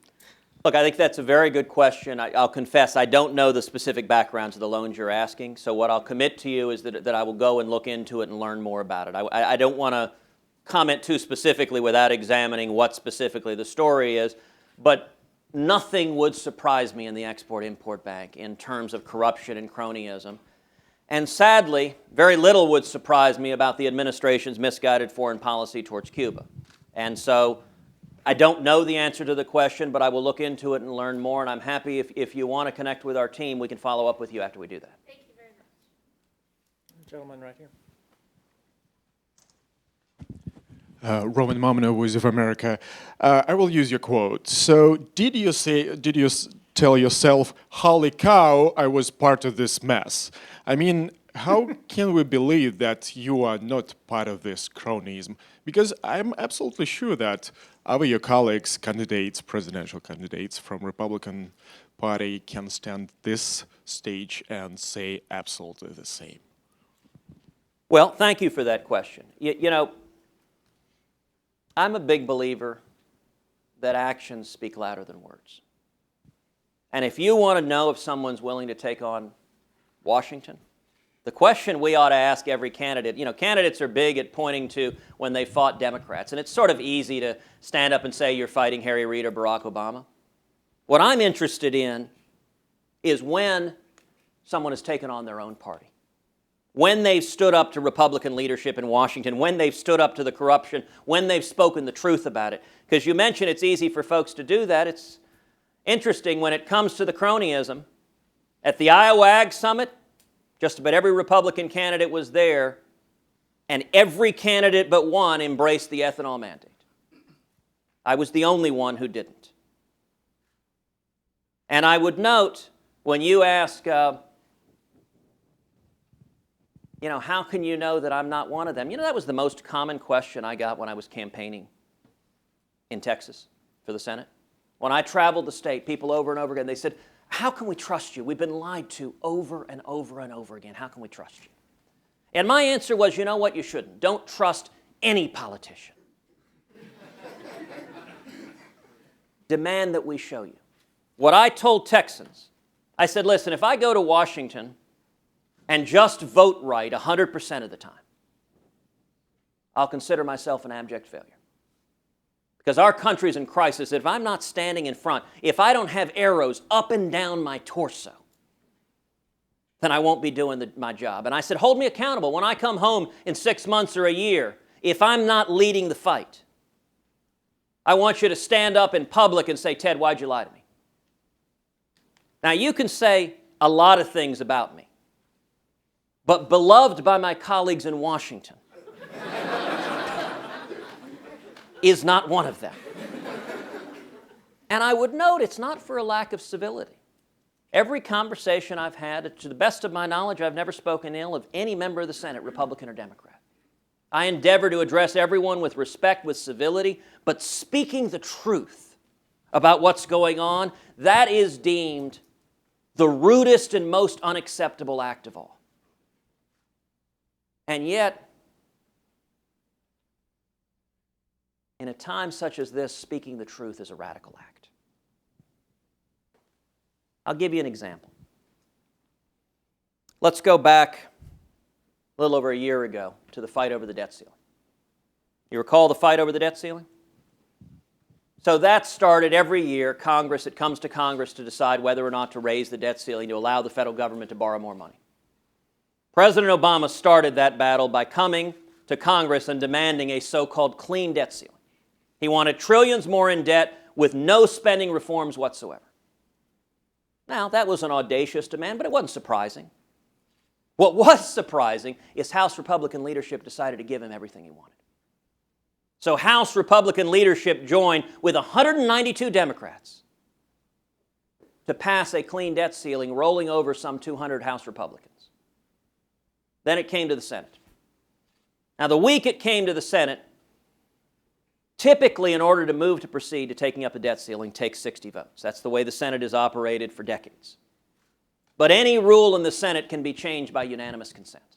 Look, I think that's a very good question. I'll confess I don't know the specific backgrounds of the loans you're asking, so what I'll commit to you is that I will go and look into it and learn more about it. I don't want to comment too specifically without examining what specifically the story is, but nothing would surprise me in the Export-Import Bank in terms of corruption and cronyism. And sadly, very little would surprise me about the administration's misguided foreign policy towards Cuba. And so I don't know the answer to the question, but I will look into it and learn more. And I'm happy if you want to connect with our team, we can follow up with you after we do that. Thank you very much. Gentleman right here. Roman Momino, Voice of America. I will use your quote. So, did you tell yourself, holy cow, I was part of this mess? I mean, how can we believe that you are not part of this cronyism? Because I'm absolutely sure that your colleagues, candidates, presidential candidates from Republican Party can stand this stage and say absolutely the same. Well, thank you for that question. You know, I'm a big believer that actions speak louder than words. And if you want to know if someone's willing to take on Washington, the question we ought to ask every candidate, you know, candidates are big at pointing to when they fought Democrats, and it's sort of easy to stand up and say you're fighting Harry Reid or Barack Obama. What I'm interested in is when someone has taken on their own party. When they've stood up to Republican leadership in Washington, when they've stood up to the corruption, when they've spoken the truth about it. Because you mentioned it's easy for folks to do that. It's interesting when it comes to the cronyism. At the Iowa Ag Summit, just about every Republican candidate was there, and every candidate but one embraced the ethanol mandate. I was the only one who didn't. And I would note, when you ask, you know, how can you know that I'm not one of them? You know, that was the most common question I got when I was campaigning in Texas for the Senate. When I traveled the state, people over and over again, they said, how can we trust you? We've been lied to over and over and over again. How can we trust you? And my answer was, you know what? You shouldn't. Don't trust any politician. Demand that we show you. What I told Texans, I said, listen, if I go to Washington and just vote right 100% of the time, I'll consider myself an abject failure. Because our country's in crisis. If I'm not standing in front, if I don't have arrows up and down my torso, then I won't be doing my job. And I said, hold me accountable. When I come home in 6 months or a year, if I'm not leading the fight, I want you to stand up in public and say, Ted, why'd you lie to me? Now, you can say a lot of things about me, but beloved by my colleagues in Washington is not one of them. And I would note it's not for a lack of civility. Every conversation I've had, to the best of my knowledge, I've never spoken ill of any member of the Senate, Republican or Democrat. I endeavor to address everyone with respect, with civility, but speaking the truth about what's going on, that is deemed the rudest and most unacceptable act of all. And yet, in a time such as this, speaking the truth is a radical act. I'll give you an example. Let's go back a little over a year ago to the fight over the debt ceiling. You recall the fight over the debt ceiling? So that started every year. It comes to Congress to decide whether or not to raise the debt ceiling to allow the federal government to borrow more money. President Obama started that battle by coming to Congress and demanding a so-called clean debt ceiling. He wanted trillions more in debt with no spending reforms whatsoever. Now, that was an audacious demand, but it wasn't surprising. What was surprising is House Republican leadership decided to give him everything he wanted. So House Republican leadership joined with 192 Democrats to pass a clean debt ceiling, rolling over some 200 House Republicans. Then it came to the Senate. Now, the week it came to the Senate, typically in order to move to proceed to taking up the debt ceiling takes 60 votes. That's the way the Senate has operated for decades. But any rule in the Senate can be changed by unanimous consent.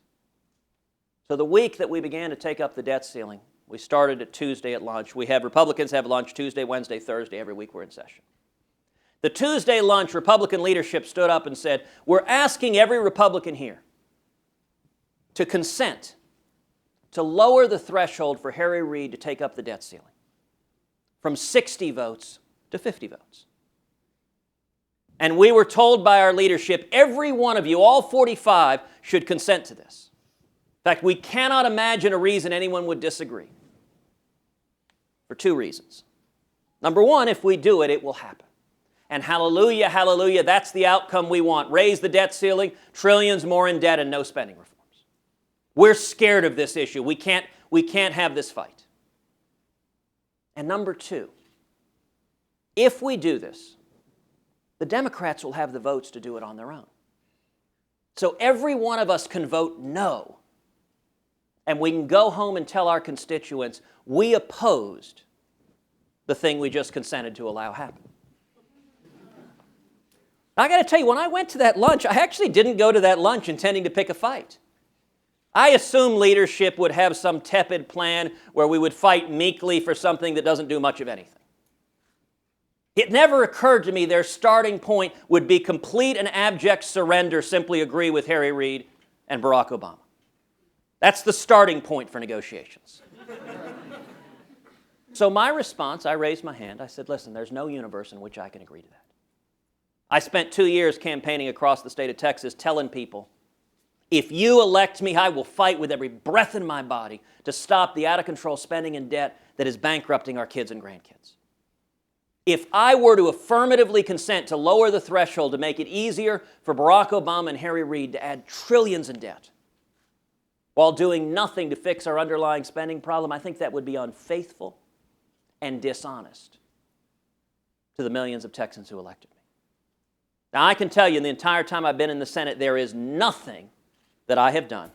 So the week that we began to take up the debt ceiling, we started at Tuesday at lunch. Republicans have lunch Tuesday, Wednesday, Thursday. Every week we're in session. The Tuesday lunch, Republican leadership stood up and said, we're asking every Republican here to consent to lower the threshold for Harry Reid to take up the debt ceiling from 60 votes to 50 votes. And we were told by our leadership, every one of you, all 45, should consent to this. In fact, we cannot imagine a reason anyone would disagree. For two reasons. Number one, if we do it, it will happen. And hallelujah, hallelujah, that's the outcome we want. Raise the debt ceiling, trillions more in debt, and no spending reforms. We're scared of this issue. We can't have this fight. And number two, if we do this, the Democrats will have the votes to do it on their own. So every one of us can vote no. And we can go home and tell our constituents, we opposed the thing we just consented to allow happen. I got to tell you, when I went to that lunch, I actually didn't go to that lunch intending to pick a fight. I assumed leadership would have some tepid plan where we would fight meekly for something that doesn't do much of anything. It never occurred to me their starting point would be complete and abject surrender, simply agree with Harry Reid and Barack Obama. That's the starting point for negotiations. So my response, I raised my hand. I said, listen, there's no universe in which I can agree to that. I spent 2 years campaigning across the state of Texas telling people, if you elect me, I will fight with every breath in my body to stop the out-of-control spending and debt that is bankrupting our kids and grandkids. If I were to affirmatively consent to lower the threshold to make it easier for Barack Obama and Harry Reid to add trillions in debt while doing nothing to fix our underlying spending problem, I think that would be unfaithful and dishonest to the millions of Texans who elected me. Now, I can tell you, in the entire time I've been in the Senate, there is nothing that I have done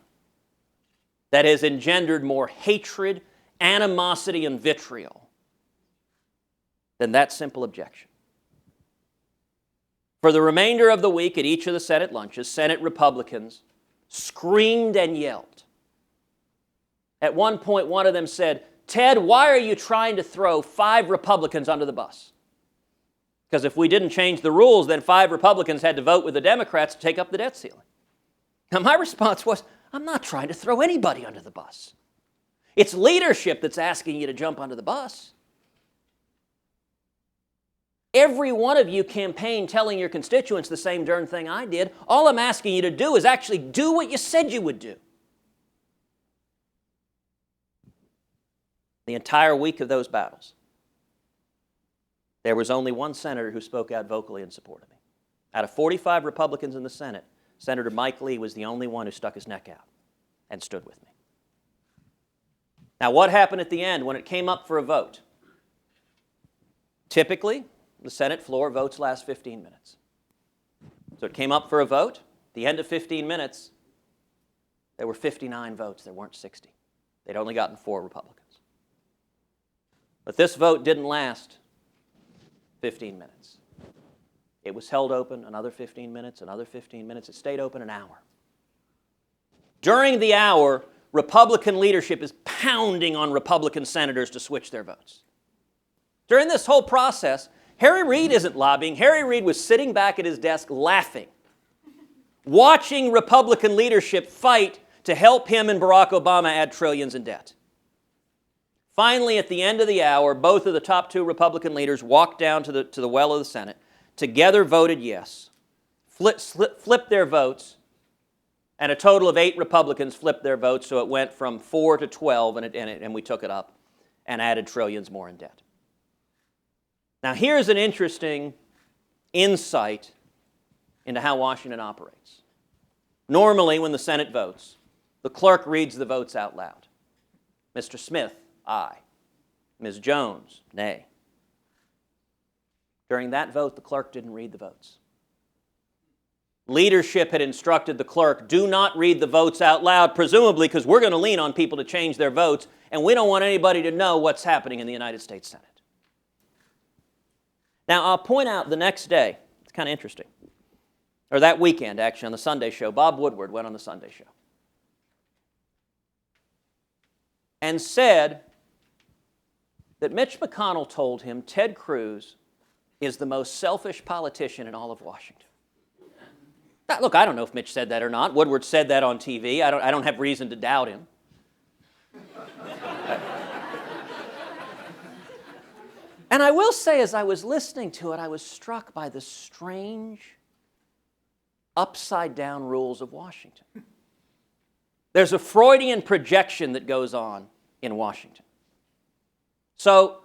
that has engendered more hatred, animosity, and vitriol than that simple objection. For the remainder of the week at each of the Senate lunches, Senate Republicans screamed and yelled. At one point, one of them said, Ted, why are you trying to throw 5 Republicans under the bus? Because if we didn't change the rules, then 5 Republicans had to vote with the Democrats to take up the debt ceiling. Now, my response was, I'm not trying to throw anybody under the bus. It's leadership that's asking you to jump under the bus. Every one of you campaigned telling your constituents the same darn thing I did. All I'm asking you to do is actually do what you said you would do. The entire week of those battles, there was only one senator who spoke out vocally in support of me. Out of 45 Republicans in the Senate, Senator Mike Lee was the only one who stuck his neck out and stood with me. Now, what happened at the end when it came up for a vote? Typically, the Senate floor votes last 15 minutes. So it came up for a vote. At the end of 15 minutes, there were 59 votes. There weren't 60. They'd only gotten 4 Republicans. But this vote didn't last 15 minutes. It was held open another 15 minutes, another 15 minutes. It stayed open an hour. During the hour, Republican leadership is pounding on Republican senators to switch their votes. During this whole process, Harry Reid isn't lobbying. Harry Reid was sitting back at his desk laughing, watching Republican leadership fight to help him and Barack Obama add trillions in debt. Finally, at the end of the hour, both of the top two Republican leaders walked down to the well of the Senate, together voted yes, flipped their votes, and a total of 8 Republicans flipped their votes, so it went from 4 to 12, and we took it up and added trillions more in debt. Now, here's an interesting insight into how Washington operates. Normally, when the Senate votes, the clerk reads the votes out loud. Mr. Smith, aye. Ms. Jones, nay. During that vote, the clerk didn't read the votes. Leadership had instructed the clerk, do not read the votes out loud, presumably because we're going to lean on people to change their votes, and we don't want anybody to know what's happening in the United States Senate. Now, I'll point out the next day, it's kind of interesting, or that weekend, actually, on the Sunday show, Bob Woodward went on the Sunday show and said that Mitch McConnell told him Ted Cruz is the most selfish politician in all of Washington. Now, look, I don't know if Mitch said that or not. Woodward said that on TV. I don't have reason to doubt him. And I will say, as I was listening to it, I was struck by the strange, upside-down rules of Washington. There's a Freudian projection that goes on in Washington. So,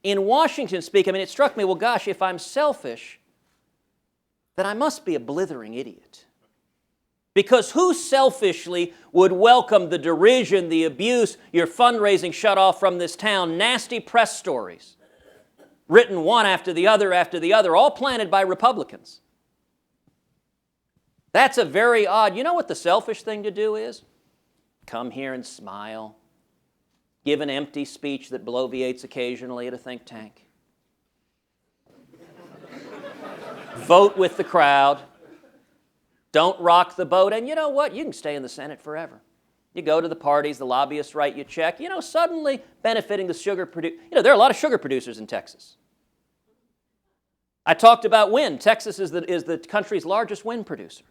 in Washington speak, it struck me, well, gosh, if I'm selfish, then I must be a blithering idiot. Because who selfishly would welcome the derision, the abuse, your fundraising shut off from this town, nasty press stories, written one after the other, all planted by Republicans? That's a very odd, you know what the selfish thing to do is? Come here and smile. Give an empty speech that bloviates occasionally at a think tank. Vote with the crowd. Don't rock the boat. And you know what? You can stay in the Senate forever. You go to the parties, the lobbyists write you a check, suddenly benefiting the sugar producers. There are a lot of sugar producers in Texas. I talked about wind. Texas is the country's largest wind producer.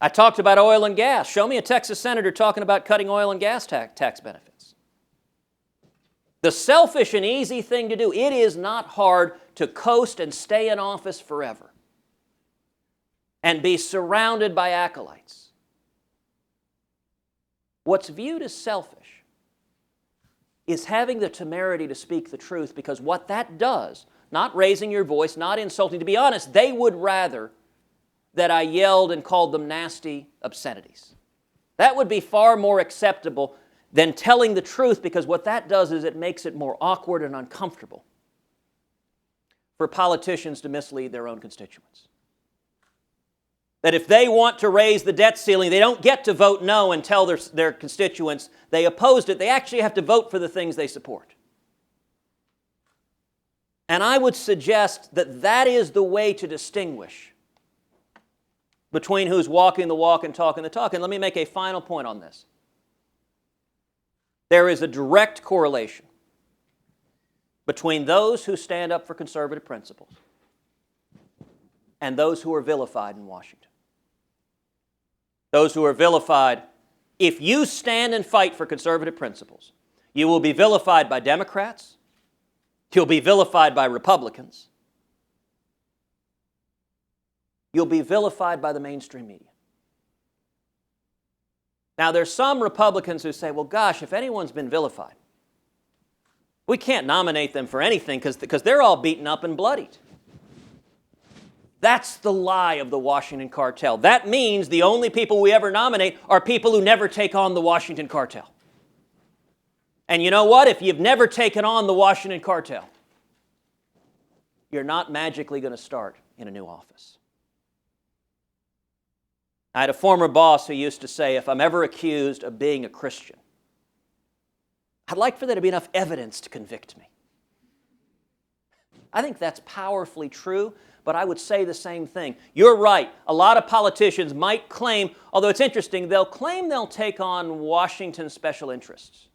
I talked about oil and gas. Show me a Texas senator talking about cutting oil and gas tax benefits. The selfish and easy thing to do, it is not hard to coast and stay in office forever and be surrounded by acolytes. What's viewed as selfish is having the temerity to speak the truth, because what that does, not raising your voice, not insulting, to be honest, they would rather that I yelled and called them nasty obscenities. That would be far more acceptable than telling the truth, because what that does is it makes it more awkward and uncomfortable for politicians to mislead their own constituents. That if they want to raise the debt ceiling, they don't get to vote no and tell their constituents they opposed it. They actually have to vote for the things they support. And I would suggest that that is the way to distinguish between who's walking the walk and talking the talk. And let me make a final point on this. There is a direct correlation between those who stand up for conservative principles and those who are vilified in Washington. Those who are vilified, if you stand and fight for conservative principles, you will be vilified by Democrats, you'll be vilified by Republicans, you'll be vilified by the mainstream media. Now, there's some Republicans who say, well, gosh, if anyone's been vilified, we can't nominate them for anything because they're all beaten up and bloodied. That's the lie of the Washington Cartel. That means the only people we ever nominate are people who never take on the Washington Cartel. And you know what? If you've never taken on the Washington Cartel, you're not magically going to start in a new office. I had a former boss who used to say, if I'm ever accused of being a Christian, I'd like for there to be enough evidence to convict me. I think that's powerfully true, but I would say the same thing. You're right. A lot of politicians might claim, although it's interesting, they'll claim they'll take on Washington special interests.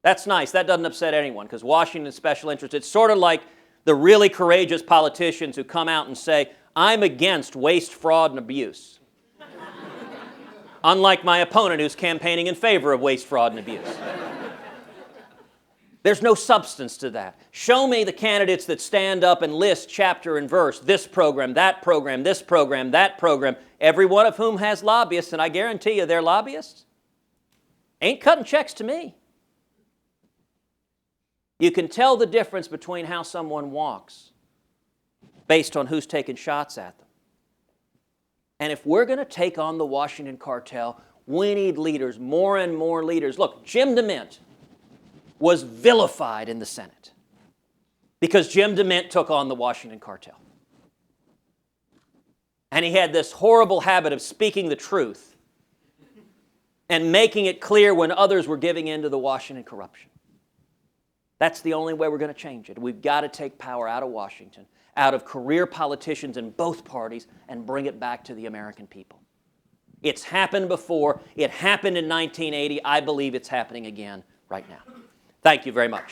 That's nice. That doesn't upset anyone, because Washington special interests, it's sort of like the really courageous politicians who come out and say, I'm against waste, fraud, and abuse. Unlike my opponent who's campaigning in favor of waste, fraud, and abuse. There's no substance to that. Show me the candidates that stand up and list chapter and verse, this program, that program, this program, that program, every one of whom has lobbyists, and I guarantee you they're lobbyists. Ain't cutting checks to me. You can tell the difference between how someone walks based on who's taking shots at them. And if we're going to take on the Washington Cartel, we need leaders, more and more leaders. Look, Jim DeMint was vilified in the Senate because Jim DeMint took on the Washington Cartel. And he had this horrible habit of speaking the truth and making it clear when others were giving in to the Washington corruption. That's the only way we're going to change it. We've got to take power out of Washington, out of career politicians in both parties, and bring it back to the American people. It's happened before. It happened in 1980. I believe it's happening again right now. Thank you very much.